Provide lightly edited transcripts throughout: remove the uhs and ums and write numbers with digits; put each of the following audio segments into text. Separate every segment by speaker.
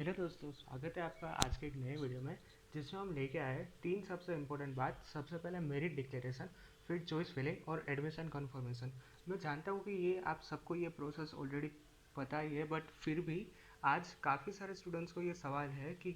Speaker 1: Hello दोस्तों, स्वागत है आपका आज के एक नए वीडियो में जिसमें हम लेके आए हैं तीन सबसे इम्पोर्टेंट बात। सबसे पहले मेरिट डिक्लेरेशन, फिर चॉइस फिलिंग और एडमिशन कन्फर्मेशन। मैं जानता हूँ कि ये आप सबको ये प्रोसेस ऑलरेडी पता ही है, बट फिर भी आज काफ़ी सारे स्टूडेंट्स को ये सवाल है कि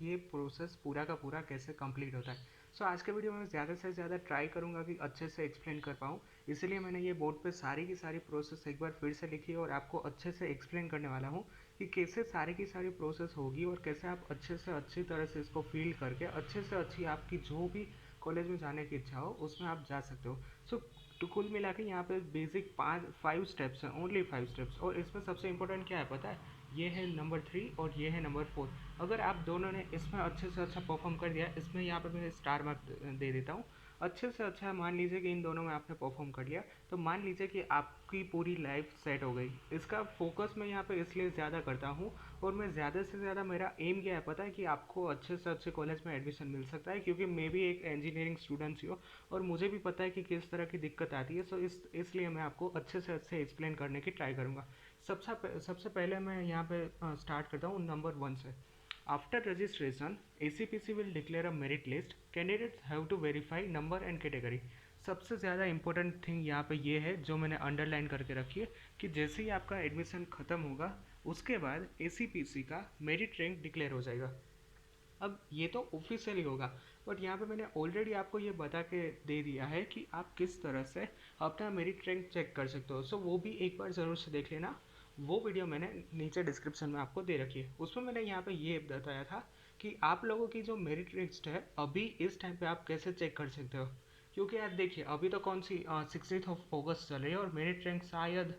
Speaker 1: ये प्रोसेस पूरा का पूरा कैसे कंप्लीट होता है। सो आज के वीडियो में ज़्यादा से ज़्यादा ट्राई करूँगा कि अच्छे से एक्सप्लेन कर पाऊँ। इसीलिए मैंने ये बोर्ड पे सारी की सारी प्रोसेस एक बार फिर से लिखी और आपको अच्छे से एक्सप्लेन करने वाला हूँ कि कैसे सारी की सारी प्रोसेस होगी और कैसे आप अच्छे से अच्छी तरह से इसको फील करके अच्छे से अच्छी आपकी जो भी कॉलेज में जाने की इच्छा हो उसमें आप जा सकते हो। सो तो कुल मिला के यहाँ पे बेसिक 5 स्टेप्स हैं, ओनली 5 स्टेप्स। और इसमें सबसे इंपॉर्टेंट क्या है पता है? ये है नंबर 3 और ये है नंबर 4। अगर आप दोनों ने इसमें अच्छे से अच्छा परफॉर्म कर दिया, इसमें यहाँ पे मैं स्टार मार्क दे देता हूँ। अच्छे से अच्छा मान लीजिए कि इन दोनों में आपने परफॉर्म कर लिया, तो मान लीजिए कि आपकी पूरी लाइफ सेट हो गई। इसका फोकस मैं यहाँ पे इसलिए ज़्यादा करता हूँ और मैं ज़्यादा से ज़्यादा मेरा एम क्या है पता है? कि आपको अच्छे से अच्छे कॉलेज में एडमिशन मिल सकता है, क्योंकि मैं भी एक इंजीनियरिंग स्टूडेंट ही हूँ और मुझे भी पता है कि किस तरह की दिक्कत आती है। सो इसलिए मैं आपको अच्छे से अच्छे एक्सप्लेन करने की ट्राई करूँगा। सबसे पहले मैं यहाँ पे स्टार्ट करता हूँ नंबर 1 से। After registration, ACPC will declare a merit list. Candidates have to verify number and category. सबसे ज़्यादा इंपॉर्टेंट थिंग यहाँ पे ये है जो मैंने अंडरलाइन करके रखी है कि जैसे ही आपका एडमिशन ख़त्म होगा उसके बाद ACPC का मेरिट रैंक डिक्लेयर हो जाएगा। अब ये तो ऑफिशियली होगा, बट यहाँ पे मैंने ऑलरेडी आपको ये बता के दे दिया है कि आप किस तरह से अपना मेरिट रैंक चेक कर सकते हो। सो वो भी एक बार ज़रूर से देख लेना। वो वीडियो मैंने नीचे डिस्क्रिप्शन में आपको दे रखी है। उसमें मैंने यहाँ पे ये बताया था कि आप लोगों की जो मेरिट लिस्ट है अभी इस टाइम पे आप कैसे चेक कर सकते हो। क्योंकि यार देखिए, अभी तो कौन सी 16 ऑफ अगस्त चल रही है और मेरिट रैंक शायद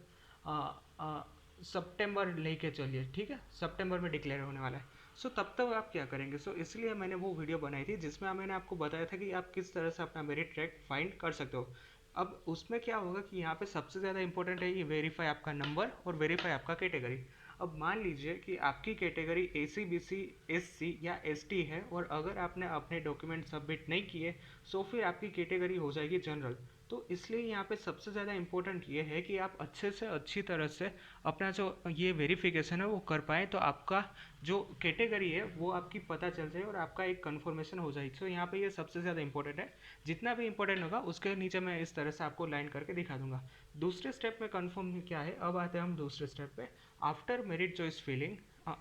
Speaker 1: सितंबर लेके चलिए, ठीक है, सितंबर में डिक्लेयर होने वाला है। सो तब तक आप क्या करेंगे? सो इसलिए मैंने वो वीडियो बनाई थी जिसमें मैंने आपको बताया था कि आप किस तरह से अपना मेरिट ट्रैक फाइंड कर सकते हो। अब उसमें क्या होगा कि यहाँ पे सबसे ज़्यादा इंपॉर्टेंट है ये वेरीफाई आपका नंबर और वेरीफाई आपका कैटेगरी। अब मान लीजिए कि आपकी कैटेगरी AC BC SC या ST है और अगर आपने अपने डॉक्यूमेंट सबमिट नहीं किए सो फिर आपकी कैटेगरी हो जाएगी जनरल। तो इसलिए यहाँ पे सबसे ज़्यादा इम्पोर्टेंट ये है कि आप अच्छे से अच्छी तरह से अपना जो ये वेरिफिकेशन है वो कर पाएँ, तो आपका जो कैटेगरी है वो आपकी पता चल जाए और आपका एक कन्फर्मेशन हो जाए। तो यहाँ पे ये सबसे ज़्यादा इंपॉर्टेंट है। जितना भी इंपॉर्टेंट होगा उसके नीचे मैं इस तरह से आपको लाइन करके दिखा दूंगा। दूसरे स्टेप में कन्फर्म क्या है, अब आते हैं हम दूसरे स्टेप पे। After merit choice filling,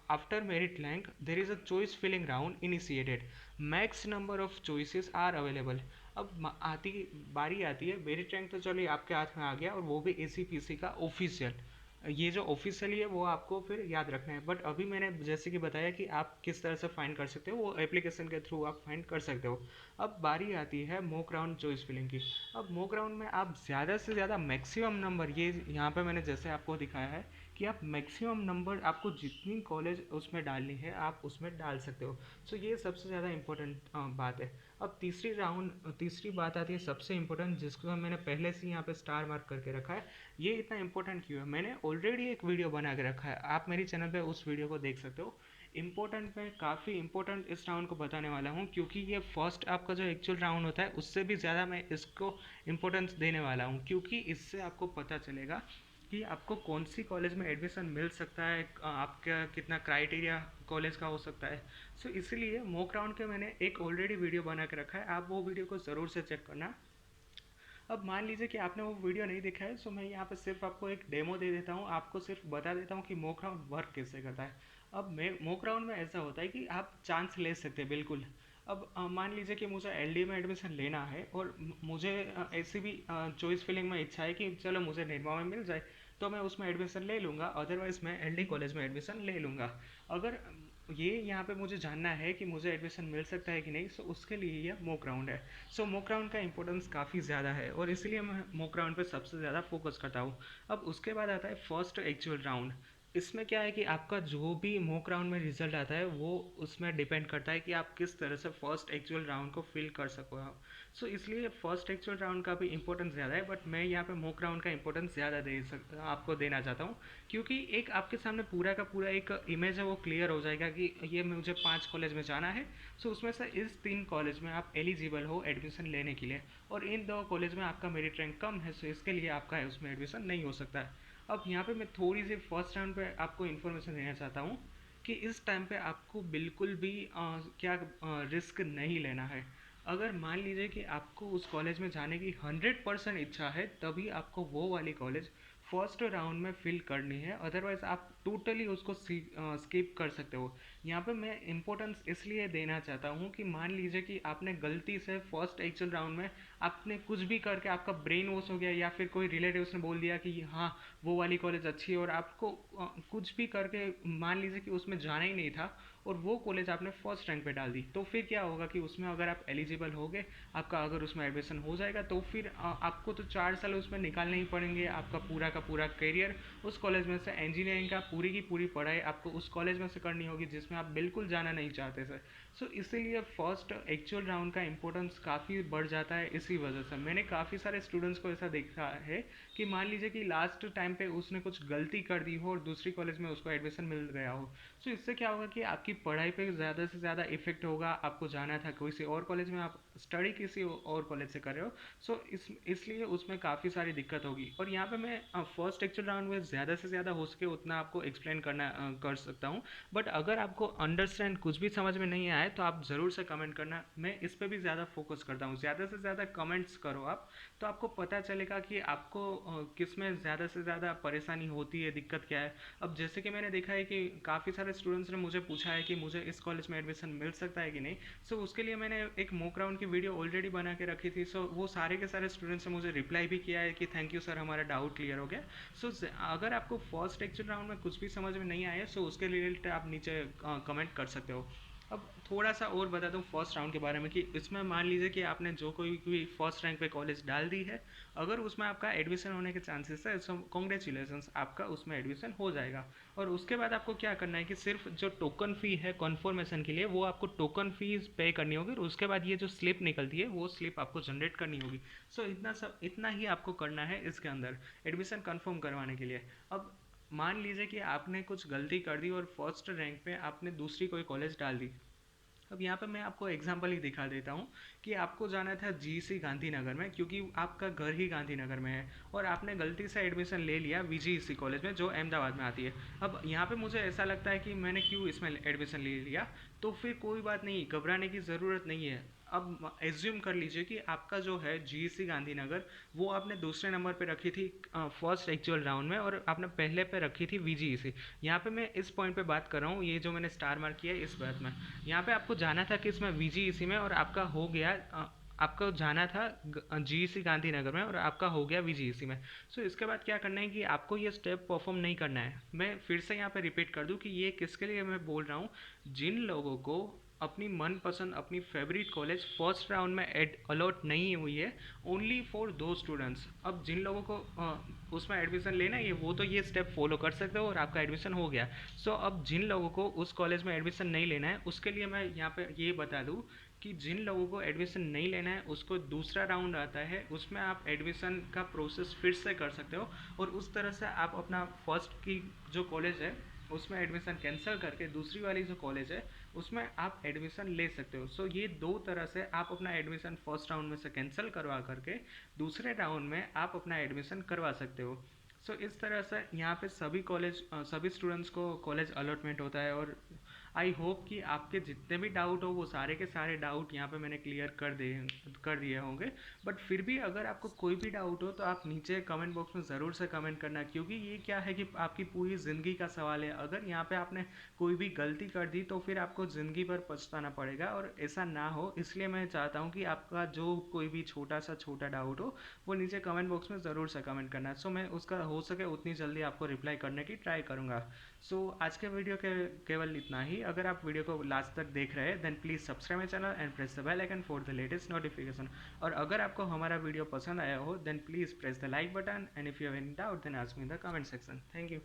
Speaker 1: after merit rank there is a choice filling round initiated. Max number of choices are available. अब आती बारी आती है मेरिट रैंक, तो चलिए आपके हाथ में आ गया और वो भी ACPC का ऑफिशियल। ये जो ऑफिशियली है वो आपको फिर याद रखना है, बट अभी मैंने जैसे कि बताया कि आप किस तरह से फाइंड कर सकते हो, वो एप्लीकेशन के थ्रू आप फाइंड कर सकते हो। अब बारी आती है मॉक राउंड चॉइस फिलिंग की। अब मॉक राउंड में आप ज़्यादा से ज़्यादा मैक्सिमम नंबर, ये यहाँ पे मैंने जैसे आपको दिखाया है कि आप मैक्सिमम नंबर आपको जितनी कॉलेज उसमें डालनी है आप उसमें डाल सकते हो। सो ये सबसे ज़्यादा इंपॉर्टेंट बात है। अब तीसरी बात आती है सबसे इंपॉर्टेंट, जिसको मैंने पहले से यहाँ पे स्टार मार्क करके रखा है। ये इतना इंपॉर्टेंट क्यों है? मैंने ऑलरेडी एक वीडियो बना के रखा है, आप मेरी चैनल पे उस वीडियो को देख सकते हो। इंपॉर्टेंट में काफ़ी इंपॉर्टेंट इस राउंड को बताने वाला हूँ, क्योंकि ये फर्स्ट आपका जो एक्चुअल राउंड होता है उससे भी ज़्यादा मैं इसको इंपॉर्टेंस देने वाला हूँ, क्योंकि इससे आपको पता चलेगा कि आपको कौन सी कॉलेज में एडमिशन मिल सकता है, आपका कितना क्राइटेरिया कॉलेज का हो सकता है। सो इसलिए मॉक राउंड के मैंने एक ऑलरेडी वीडियो बना के रखा है, आप वो वीडियो को ज़रूर से चेक करना। अब मान लीजिए कि आपने वो वीडियो नहीं देखा है, सो मैं यहाँ पे सिर्फ आपको एक डेमो दे देता हूँ, आपको सिर्फ बता देता हूँ कि मॉक राउंड वर्क कैसे करता है। अब मैं मॉक राउंड में ऐसा होता है कि आप चांस ले सकते हैं बिल्कुल। अब मान लीजिए कि मुझे LD में एडमिशन लेना है और मुझे ऐसी भी चॉइस फिलिंग में इच्छा है कि चलो मुझे निर्मा में मिल जाए, तो मैं उसमें एडमिशन ले लूँगा, अदरवाइज़ मैं LD कॉलेज में एडमिशन ले लूँगा। अगर ये यहाँ पे मुझे जानना है कि मुझे एडमिशन मिल सकता है कि नहीं, सो उसके लिए यह मॉक राउंड है। सो मॉक राउंड का इंपॉर्टेंस काफ़ी ज़्यादा है और इसलिए मैं मॉक राउंड पे सबसे ज़्यादा फोकस करता हूँ। अब उसके बाद आता है फर्स्ट एक्चुअल राउंड। इसमें क्या है कि आपका जो भी मॉक राउंड में रिजल्ट आता है वो उसमें डिपेंड करता है कि आप किस तरह से फर्स्ट एक्चुअल राउंड को फिल कर सको आप। सो इसलिए फर्स्ट एक्चुअल राउंड का भी इंपॉर्टेंस ज़्यादा है, बट मैं यहाँ पे मॉक राउंड का इंपॉर्टेंस ज़्यादा आपको देना चाहता हूँ, क्योंकि एक आपके सामने पूरा का पूरा एक इमेज है वो क्लियर हो जाएगा कि ये मुझे 5 कॉलेज में जाना है। सो उसमें से इस 3 कॉलेज में आप एलिजिबल हो एडमिशन लेने के लिए, और इन 2 कॉलेज में आपका मेरिट रैंक कम है, सो इसके लिए आपका है उसमें एडमिशन नहीं हो सकता है। अब यहाँ पे मैं थोड़ी सी फर्स्ट राउंड पे आपको इन्फॉर्मेशन देना चाहता हूँ कि इस टाइम पे आपको बिल्कुल भी क्या रिस्क नहीं लेना है। अगर मान लीजिए कि आपको उस कॉलेज में जाने की 100% इच्छा है, तभी आपको वो वाली कॉलेज फर्स्ट राउंड में फिल करनी है, अदरवाइज आप टोटली उसको स्किप कर सकते हो। यहाँ पे मैं इंपॉर्टेंस इसलिए देना चाहता हूँ कि मान लीजिए कि आपने गलती से फर्स्ट एक्चुअल राउंड में आपने कुछ भी करके आपका ब्रेन वॉश हो गया, या फिर कोई रिलेटिव्स ने बोल दिया कि हाँ वो वाली कॉलेज अच्छी है, और आपको कुछ भी करके मान लीजिए कि उसमें जाना ही नहीं था और वो कॉलेज आपने फर्स्ट रैंक पे डाल दी, तो फिर क्या होगा कि उसमें अगर आप एलिजिबल हो गए, आपका अगर उसमें एडमिशन हो जाएगा, तो फिर आपको तो 4 साल उसमें निकालने ही पड़ेंगे। आपका पूरा का पूरा करियर उस कॉलेज में से, इंजीनियरिंग का पूरी की पूरी पढ़ाई आपको उस कॉलेज में से करनी होगी जिसमें आप बिल्कुल जाना नहीं चाहते थे। सो इसीलिए फर्स्ट एक्चुअल राउंड का इंपॉर्टेंस काफ़ी बढ़ जाता है। इसी वजह से मैंने काफ़ी सारे स्टूडेंट्स को ऐसा देखा है कि मान लीजिए कि लास्ट टाइम पे उसने कुछ गलती कर दी हो और दूसरी कॉलेज में उसको एडमिशन मिल गया हो। सो इससे क्या होगा कि आपकी पढ़ाई पे ज़्यादा से ज़्यादा इफेक्ट होगा। आपको जाना था किसी और कॉलेज में, आप स्टडी किसी और कॉलेज से कर रहे हो। सो इसलिए उसमें काफ़ी सारी दिक्कत होगी। और यहाँ पे मैं फर्स्ट एक्चुअल राउंड में ज़्यादा से ज़्यादा हो सके उतना आपको एक्सप्लेन करना कर सकता हूँ। बट अगर आपको अंडरस्टैंड कुछ भी समझ में नहीं आए तो आप ज़रूर से कमेंट करना। मैं इस पर भी ज़्यादा फोकस करता हूँ, ज़्यादा से ज़्यादा कमेंट्स करो आप, तो आपको पता चलेगा कि आपको किस में ज़्यादा से ज़्यादा परेशानी होती है, दिक्कत क्या है। अब जैसे कि मैंने देखा है कि काफ़ी सारे स्टूडेंट्स ने मुझे पूछा है कि मुझे इस कॉलेज में एडमिशन मिल सकता है कि नहीं। सो उसके लिए मैंने एक मॉक राउंड की वीडियो ऑलरेडी बना के रखी थी। सो वो सारे के सारे स्टूडेंट्स ने मुझे रिप्लाई भी किया है कि थैंक यू सर, हमारा डाउट क्लियर हो गया। सो अगर आपको फर्स्ट एक्चुअल राउंड में कुछ भी समझ में नहीं आया, सो उसके रिलेटेड आप नीचे कमेंट कर सकते हो। अब थोड़ा सा और बता दूँ फर्स्ट राउंड के बारे में, कि इसमें मान लीजिए कि आपने जो कोई भी फर्स्ट रैंक पे कॉलेज डाल दी है, अगर उसमें आपका एडमिशन होने के चांसेस है, सो कॉन्ग्रेचुलेसन्स, आपका उसमें एडमिशन हो जाएगा। और उसके बाद आपको क्या करना है कि सिर्फ जो टोकन फ़ी है कन्फर्मेशन के लिए, वो आपको टोकन फ़ीस पे करनी होगी, और उसके बाद ये जो स्लिप निकलती है वो स्लिप आपको जनरेट करनी होगी। सो इतना ही आपको करना है इसके अंदर एडमिशन कन्फर्म करवाने के लिए। अब मान लीजिए कि आपने कुछ गलती कर दी और फर्स्ट रैंक पे आपने दूसरी कोई कॉलेज डाल दी। अब यहाँ पे मैं आपको एग्जांपल ही दिखा देता हूँ कि आपको जाना था जीसी गांधीनगर में, क्योंकि आपका घर ही गांधीनगर में है, और आपने गलती से एडमिशन ले लिया वीजीसी कॉलेज में जो अहमदाबाद में आती है। अब यहाँ पे मुझे ऐसा लगता है कि मैंने क्यों इसमें एडमिशन ले लिया, तो फिर कोई बात नहीं, घबराने की ज़रूरत नहीं है। अब एज्यूम कर लीजिए कि आपका जो है जीसी गांधीनगर, वो आपने दूसरे नंबर पे रखी थी फर्स्ट एक्चुअल राउंड में, और आपने पहले पे रखी थी वीजीसी। यहाँ पे मैं इस पॉइंट पे बात कर रहा हूँ, ये जो मैंने स्टार मार्क किया है इस बात में। यहाँ पे आपको जाना था कि इसमें वीजीसी में, और आपका हो गया आपको जाना था जीईसी गांधीनगर में, और आपका हो गया वीजीईसी में। सो इसके बाद क्या करना है कि आपको ये स्टेप परफॉर्म नहीं करना है। मैं फिर से यहाँ पे रिपीट कर दूँ कि ये किसके लिए मैं बोल रहा हूँ। जिन लोगों को अपनी मनपसंद अपनी फेवरेट कॉलेज फर्स्ट राउंड में अलॉट नहीं हुई है, ओनली फॉर दो स्टूडेंट्स। अब जिन लोगों को उसमें एडमिशन लेना है, वो तो ये स्टेप फॉलो कर सकते हो और आपका एडमिशन हो गया। सो अब जिन लोगों को उस कॉलेज में एडमिशन नहीं लेना है, उसके लिए मैं यहाँ पे ये बता दूँ कि जिन लोगों को एडमिशन नहीं लेना है, उसको दूसरा राउंड आता है, उसमें आप एडमिशन का प्रोसेस फिर से कर सकते हो, और उस तरह से आप अपना फर्स्ट की जो कॉलेज है उसमें एडमिशन कैंसिल करके दूसरी वाली जो कॉलेज है उसमें आप एडमिशन ले सकते हो। सो ये दो तरह से आप अपना एडमिशन फर्स्ट राउंड में से कैंसिल करवा करके दूसरे राउंड में आप अपना एडमिशन करवा सकते हो। सो इस तरह से यहाँ पे सभी स्टूडेंट्स को कॉलेज अलॉटमेंट होता है। और आई होप कि आपके जितने भी डाउट हो वो सारे के सारे डाउट यहाँ पे मैंने क्लियर कर दिए होंगे। बट फिर भी अगर आपको कोई भी डाउट हो तो आप नीचे कमेंट बॉक्स में ज़रूर से कमेंट करना, क्योंकि ये क्या है कि आपकी पूरी ज़िंदगी का सवाल है। अगर यहाँ पे आपने कोई भी गलती कर दी तो फिर आपको ज़िंदगी भर पछताना पड़ेगा, और ऐसा ना हो इसलिए मैं चाहता हूँ कि आपका जो कोई भी छोटा डाउट हो वो नीचे कमेंट बॉक्स में ज़रूर से कमेंट करना। सो मैं उसका हो सके उतनी जल्दी आपको रिप्लाई करने की ट्राई करूँगा। सो आज के वीडियो के केवल इतना ही। अगर आप वीडियो को लास्ट तक देख रहे हैं then please subscribe my channel and press the bell icon for the latest notification. और अगर आपको हमारा वीडियो पसंद आया हो then please press the like button, and if you have any doubt then ask me in the comment section. Thank you.